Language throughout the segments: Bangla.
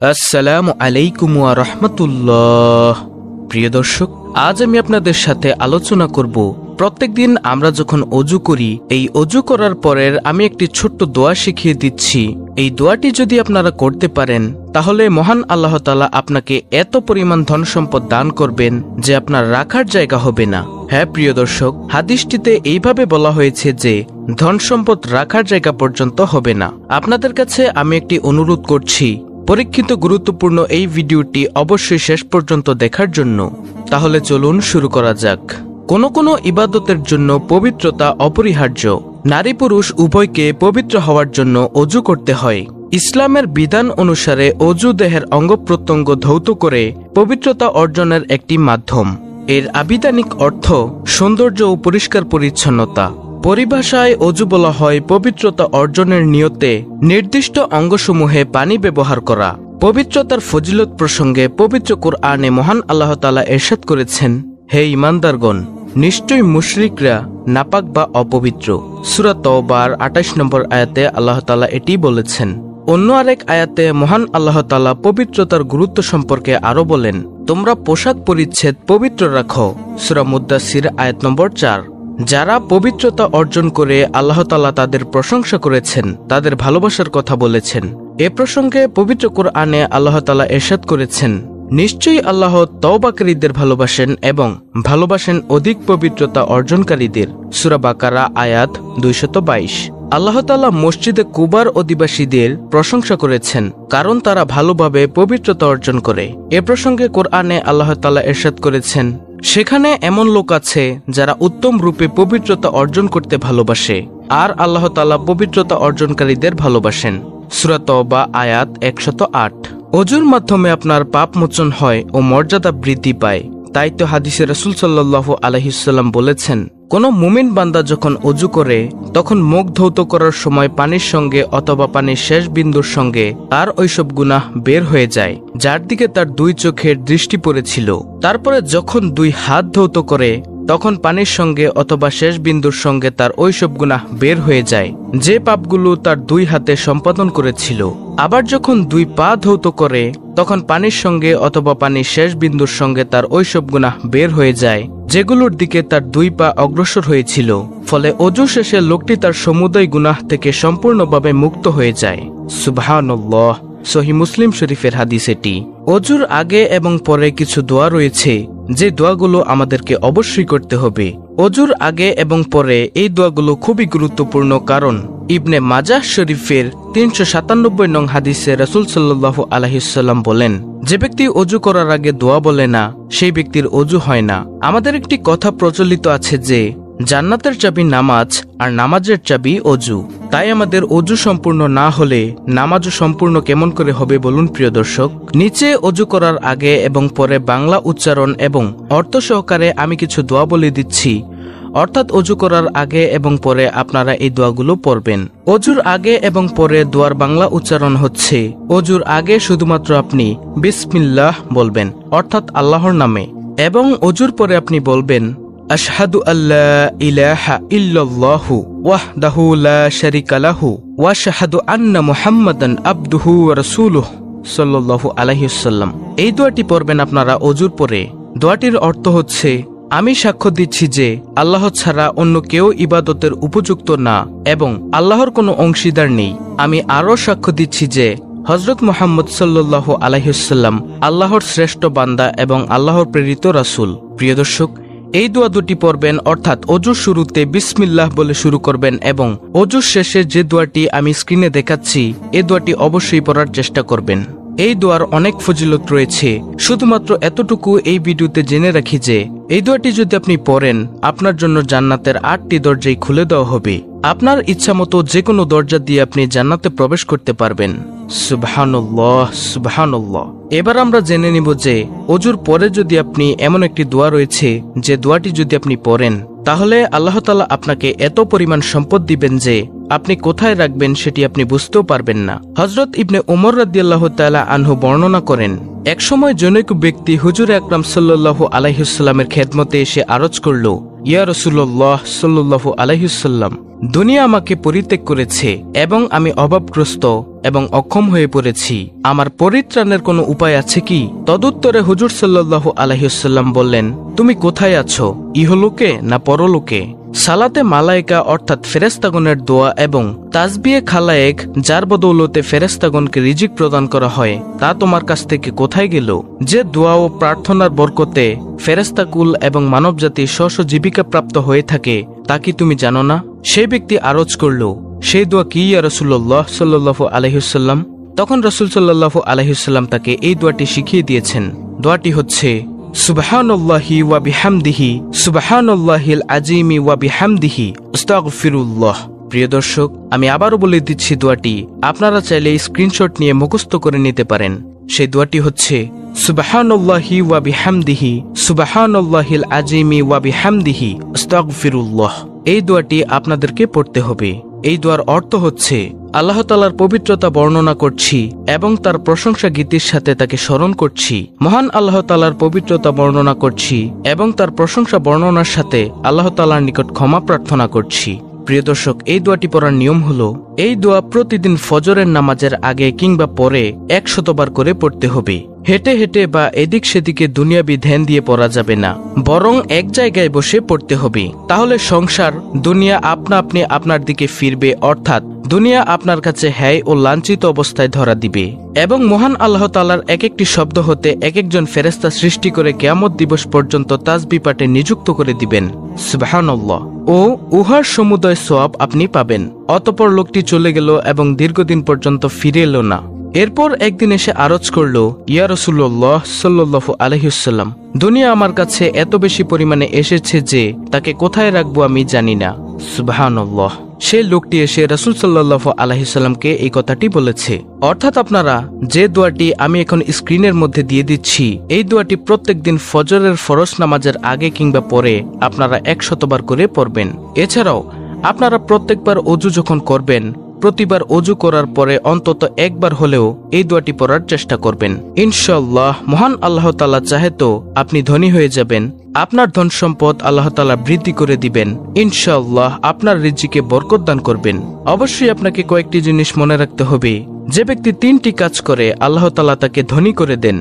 আসসালামু আলাইকুম ওয়া রাহমাতুল্লাহ। প্রিয় দর্শক, আজ আমি আপনাদের সাথে আলোচনা করব প্রত্যেকদিন আমরা যখন অজু করি, এই অজু করার পরের আমি একটি ছোট্ট দোয়া শিখিয়ে দিচ্ছি। এই দোয়াটি যদি আপনারা করতে পারেন তাহলে মহান আল্লাহ তাআলা আপনাকে এত পরিমাণ ধন সম্পদ দান করবেন যে আপনার রাখার জায়গা হবে না। হ্যাঁ প্রিয় দর্শক, হাদিসটিতে এইভাবে বলা হয়েছে যে ধন সম্পদ রাখার জায়গা পর্যন্ত হবে না। আপনাদের কাছে আমি একটি অনুরোধ করছি, পরীক্ষিত গুরুত্বপূর্ণ এই ভিডিওটি অবশ্যই শেষ পর্যন্ত দেখার জন্য। তাহলে চলুন শুরু করা যাক। কোনো ইবাদতের জন্য পবিত্রতা অপরিহার্য। নারী পুরুষ উভয়কে পবিত্র হওয়ার জন্য অজু করতে হয়। ইসলামের বিধান অনুসারে অজু দেহের অঙ্গ প্রত্যঙ্গ ধৌত করে পবিত্রতা অর্জনের একটি মাধ্যম। এর আবিধানিক অর্থ সৌন্দর্য ও পরিষ্কার পরিচ্ছন্নতা। পরিভাষায় অজু বলা হয় পবিত্রতা অর্জনের নিয়তে নির্দিষ্ট অঙ্গসমূহে পানি ব্যবহার করা। পবিত্রতার ফজিলত প্রসঙ্গে পবিত্র কুরআনে মহান আল্লাহ তাআলা ইরশাদ করেছেন, হে ঈমানদারগণ, নিশ্চয়ই মুশরিকরা নাপাক বা অপবিত্র। সূরা তাওবার ২৮ নম্বর আয়াতে আল্লাহ তাআলা এটি বলেছেন। অন্য আরেক আয়াতে মহান আল্লাহ তাআলা পবিত্রতার গুরুত্ব সম্পর্কে আরো বলেন, তোমরা পোশাক পরিচ্ছেদ পবিত্র রাখো। সূরা মুদ্দাসির আয়াত নম্বর ৪। যারা পবিত্রতা অর্জন করে আল্লাহ তাআলা তাদের প্রশংসা করেছেন, তাদের ভালোবাসার কথা বলেছেন। এ প্রসঙ্গে পবিত্র কুরআনে আল্লাহ তাআলা ইরশাদ করেছেন, নিশ্চয়ই আল্লাহ তওবাকারীদের ভালোবাসেন এবং ভালোবাসেন অধিক পবিত্রতা অর্জনকারীদের। সূরা বাকারা আয়াত ২২২। আল্লাহ তাআলা মসজিদে কুবার অধিবাসীদের প্রশংসা করেছেন, কারণ তারা ভালোভাবে পবিত্রতা অর্জন করে। এ প্রসঙ্গে কোরআনে আল্লাহ তাআলা ইরশাদ করেছেন, সেখানে এমন লোক আছে যারা উত্তম রূপে পবিত্রতা অর্জন করতে ভালোবাসে, আর আল্লাহ তাআলা পবিত্রতা অর্জনকারীদের ভালোবাসেন। সূরা তাওবা আয়াত ১০৮। অজুর মাধ্যমে আপনার পাপ মোচন হয় ও মর্যাদা বৃদ্ধি পায়। তাই তো হাদিসে রাসূল সাল্লাল্লাহু আলাইহি ওয়াসাল্লাম বলেছেন, কোন মুমিন বান্দা যখন অজু করে তখন মুখ ধৌত করার সময় পানির সঙ্গে অথবা পানির শেষ বিন্দুর সঙ্গে তার ওইসব গুনাহ বের হয়ে যায় যার দিকে তার দুই চোখের দৃষ্টি পড়েছিল। তারপরে যখন দুই হাত ধৌত করে তখন পানির সঙ্গে অথবা শেষ বিন্দুর সঙ্গে তার ওইসব গুনাহ বের হয়ে যায় যে পাপগুলো তার দুই হাতে সম্পাদন করেছিল। আবার যখন দুই পা ধৌত করে তখন পানির সঙ্গে অথবা পানির শেষ বিন্দুর সঙ্গে তার ওইসব গুনাহ বের হয়ে যায় যেগুলোর দিকে তার দুই পা অগ্রসর হয়েছিল। ফলে অজু শেষে লোকটি তার সমুদয় গুনাহ থেকে সম্পূর্ণভাবে মুক্ত হয়ে যায়। সুবহানাল্লাহ। সহিহ মুসলিম শরীফের হাদিস এটি। অজুর আগে এবং পরে কিছু দোয়া রয়েছে যে দোয়াগুলো আমাদেরকে অবশ্যই করতে হবে। অজুর আগে এবং পরে এই দোয়াগুলো খুবই গুরুত্বপূর্ণ, কারণ ইবনে মাজাহ শরীফের ৩৯৭ নং হাদিসে রাসূল সাল্লাল্লাহু আলাইহি ওয়াসাল্লাম বলেন, যে ব্যক্তি অজু করার আগে দোয়া বলে না সেই ব্যক্তির অজু হয় না। আমাদের একটি কথা প্রচলিত আছে যে জান্নাতের চাবি নামাজ আর নামাজের চাবি অজু। তাই আমাদের অজু সম্পূর্ণ না হলে নামাজও সম্পূর্ণ কেমন করে হবে বলুন প্রিয় দর্শক। নিচে অজু করার আগে এবং পরে বাংলা উচ্চারণ এবং অর্থ সহকারে আমি কিছু দোয়া বলে দিচ্ছি, অর্থাৎ অজু করার আগে এবং পরে আপনারা এই দোয়াগুলো পড়বেন। অজুর আগে এবং পরে দোয়ার বাংলা উচ্চারণ হচ্ছে, অজুর আগে শুধুমাত্র আপনি বিসমিল্লাহ বলবেন, অর্থাৎ আল্লাহর নামে, এবং অজুর পরে আপনি বলবেন আশহাদু আল্লা ইলাহা ইল্লাল্লাহু ওয়াহদাহু লা শারীকা লাহু ওয়া আশহাদু আন্না মুহাম্মাদান আবদুহু ওয়া রাসূলুহু সাল্লাল্লাহু আলাইহি ওয়াসাল্লাম। এই দোয়াটি পড়বেন আপনারা অজুর পরে। দোয়াটির অর্থ হচ্ছে, আমি সাক্ষ্য দিচ্ছি যে আল্লাহ ছাড়া অন্য কেউ ইবাদতের উপযুক্ত না এবং আল্লাহর কোনো অংশীদার নেই। আমি আরও সাক্ষ্য দিচ্ছি যে হযরত মুহাম্মদ সাল্লাল্লাহু আলাইহি ওয়াসাল্লাম আল্লাহর শ্রেষ্ঠ বান্দা এবং আল্লাহর প্রেরিত রাসূল। প্রিয় দর্শক, এই দোয়া দুটি পড়বেন, অর্থাৎ অজুর শুরুতে বিসমিল্লাহ বলে শুরু করবেন এবং অজুর শেষে যে দোয়াটি আমি স্ক্রিনে দেখাচ্ছি এই দোয়াটি অবশ্যই পড়ার চেষ্টা করবেন। এই দোয়ার অনেক ফজিলত রয়েছে। শুধুমাত্র এতটুকু এই ভিডিওতে জেনে রাখি যে এই দোয়াটি যদি আপনি পড়েন আপনার জন্য জান্নাতের ৮টি দরজাই খুলে দেওয়া হবে। আপনার ইচ্ছামতো যে কোনো দরজা দিয়ে আপনি জান্নাতে প্রবেশ করতে পারবেন। সুবহানাল্লাহ, সুবহানাল্লাহ। এবার আমরা জেনে নিব যে অজুর পরে যদি আপনি এমন একটি দোয়া রয়েছে যে দোয়াটি যদি আপনি পড়েন তাহলে আল্লাহ তাআলা আপনাকে এত পরিমাণ সম্পদ দিবেন যে আপনি কোথায় রাখবেন সেটি আপনি বুঝতেও পারবেন না। হযরত ইবনে উমর রাদিয়াল্লাহু তাআলা আনহু বর্ণনা করেন, একসময় জনৈক ব্যক্তি হুজুর আকরাম সাল্লাল্লাহু আলাইহি ওয়াসাল্লামের খেদমতে এসে আরজ করল, ইয়া রাসূলুল্লাহ সাল্লাল্লাহু আলাইহি ওয়াসাল্লাম, দুনিয়া আমাকে পরিত্যাগ করেছে এবং আমি অভাবগ্রস্ত এবং অক্ষম হয়ে পড়েছি। আমার পরিত্রাণের কোনো উপায় আছে কি? তদুত্তরে হুজুর সাল্লাল্লাহু আলাইহি ওয়াসাল্লাম বললেন, তুমি কোথায় আছো, ইহলোকে না পরলোকে? সালাতে মালায়েকা অর্থাৎ ফেরেশতাগণের দোয়া এবং তাসবিহে খালায়েক, যার বদৌলতে ফেরেশতাগণকে রিজিক প্রদান করা হয়, তা তোমার কাছ থেকে কোথায় গেল? যে দোয়া ও প্রার্থনার বরকতে ফেরেশতাকুল এবং মানবজাতি স্ব জীবিকা প্রাপ্ত হয়ে থাকে, তা কি তুমি জানো না? সেই ব্যক্তি আরজ করল, সেই দোয়া কি ইয়া রাসূলুল্লাহ সাল্লাল্লাহু আলাইহি ওয়াসাল্লাম? তখন রাসূল সাল্লাল্লাহু আলাইহি ওয়াসাল্লাম তাকে এই দোয়াটি শিখিয়ে দিয়েছেন। দোয়াটি হচ্ছে, সুবহানাল্লাহি ওয়া বিহামদিহি, সুবহানাল্লাহিল আযীমি ওয়া বিহামদিহি, আস্তাগফিরুল্লাহ। প্রিয় দর্শক, আমি আবারও বলে দিচ্ছি দোয়াটি, আপনারা চাইলে স্ক্রিনশট নিয়ে মুখস্থ করে নিতে পারেন। সেই দোয়াটি হচ্ছে, সুবহানাল্লাহি ওয়া বিহামদিহি, সুবহানাল্লাহিল আযীমি ওয়া বিহামদিহি, আস্তাগফিরুল্লাহ। এই দোয়াটি আপনাদেরকে পড়তে হবে। এই দোয়ার অর্থ হচ্ছে, আল্লাহ তাআলার পবিত্রতা বর্ণনা করছি এবং তার প্রশংসা গীতির সাথে তাকে স্মরণ করছি। মহান আল্লাহ তাআলার পবিত্রতা বর্ণনা করছি এবং তার প্রশংসা বর্ণনার সাথে আল্লাহ তাআলার নিকট ক্ষমা প্রার্থনা করছি। প্রিয় দর্শক, এই দোয়াটি পড়ার নিয়ম হলো, এই দোয়া প্রতিদিন ফজরের নামাজের আগে কিংবা পরে 100 বার করে পড়তে হবে। হেঁটে হেঁটে বা এদিক সেদিকে দুনিয়াবি ধ্যান দিয়ে পড়া যাবে না, বরং এক জায়গায় বসে পড়তে হবে। তাহলে সংসার, দুনিয়া আপনা আপনি আপনার দিকে ফিরবে, অর্থাৎ দুনিয়া আপনার কাছে হ্যায় ও লাঞ্ছিত অবস্থায় ধরা দিবে এবং মহান আল্লাহ তাআলার এক একটি শব্দ হতে এক একজন ফেরেশতা সৃষ্টি করে কিয়ামত দিবস পর্যন্ত তাসবিহ পাঠে নিযুক্ত করে দিবেন। সুবহানাল্লাহ। ও উহার সমুদয় সওয়াব আপনি পাবেন। অতঃপর লোকটি চলে গেল এবং দীর্ঘদিন পর্যন্ত ফিরে এলো না। এরপর একদিন এসে আরজ করল, ইয়া রাসূলুল্লাহ সাল্লাল্লাহু আলাইহি ওয়াসাল্লাম, দুনিয়া আমার কাছে এত বেশি পরিমাণে এসেছে যে তাকে কোথায় রাখবো আমি জানি না। সুবহানাল্লাহ। সেই লোকটি এসে রাসূল সাল্লাল্লাহু আলাইহি ওয়াসাল্লামকে এই কথাটি বলেছে। অর্থাৎ আপনারা যে দোয়াটি আমি এখন স্ক্রিনের মধ্যে দিয়ে দিচ্ছি, এই দোয়াটি প্রত্যেকদিন ফজরের ফরজ নামাজের আগে কিংবা পরে আপনারা 100 বার করে পড়বেন। এছাড়াও আপনারা প্রত্যেকবার ওযু যখন করবেন, প্রতিবার ওযু করার পরে অন্তত একবার হলেও এই দোয়াটি পড়ার চেষ্টা করবেন। ইনশাআল্লাহ মহান আল্লাহ তাআলা চাহে তো আপনি ধনী হয়ে যাবেন, আপনার ধন সম্পদ আল্লাহ তাআলা বৃদ্ধি করে দিবেন। ইনশাআল্লাহ আপনার রিজিকে বরকত দান করবেন। অবশ্যই আপনাকে কয়েকটি জিনিস মনে রাখতে হবে। যে ব্যক্তি 3টি কাজ করে, আল্লাহ তাআলা তাকে ধনী করে দেন।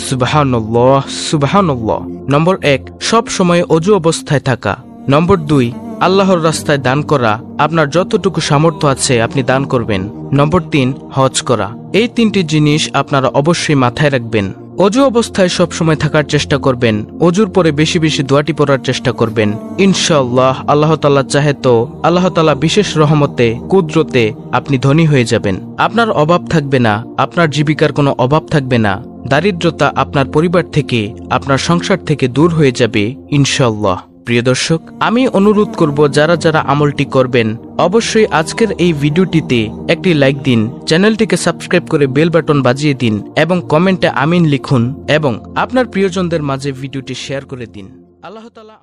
সুবহানাল্লাহ, সুবহানাল্লাহ। নম্বর 1, সব সময় ওযু অবস্থায় থাকা। নম্বর 2, আল্লাহর রাস্তায় দান করা। আপনার যতটুকু সামর্থ্য আছে আপনি দান করবেন। নম্বর 3, হজ করা। এই 3টি জিনিস আপনারা অবশ্যই মাথায় রাখবেন। ওযু অবস্থায় সব সময় থাকার চেষ্টা করবেন। ওযুর পরে বেশি বেশি দোয়াটি পড়ার চেষ্টা করবেন। ইনশাআল্লাহ আল্লাহ তাআলা চাহে তো আল্লাহ তাআলা বিশেষ রহমতে, কুদরতে আপনি ধনী হয়ে যাবেন। আপনার অভাব থাকবে না, আপনার জীবিকার কোনো অভাব থাকবে না। দারিদ্রতা আপনার পরিবার থেকে, আপনার সংসার থেকে দূর হয়ে যাবে ইনশাআল্লাহ। প্রিয় দর্শক, আমি অনুরোধ করব যারা যারা আমলটি করবেন, অবশ্যই আজকের এই ভিডিওটিতে একটি লাইক দিন, চ্যানেলটিকে সাবস্ক্রাইব করে বেল বাটন বাজিয়ে দিন এবং কমেন্টে আমিন লিখুন এবং আপনার প্রিয়জনদের মাঝে ভিডিওটি শেয়ার করে দিন। আল্লাহ তাআলা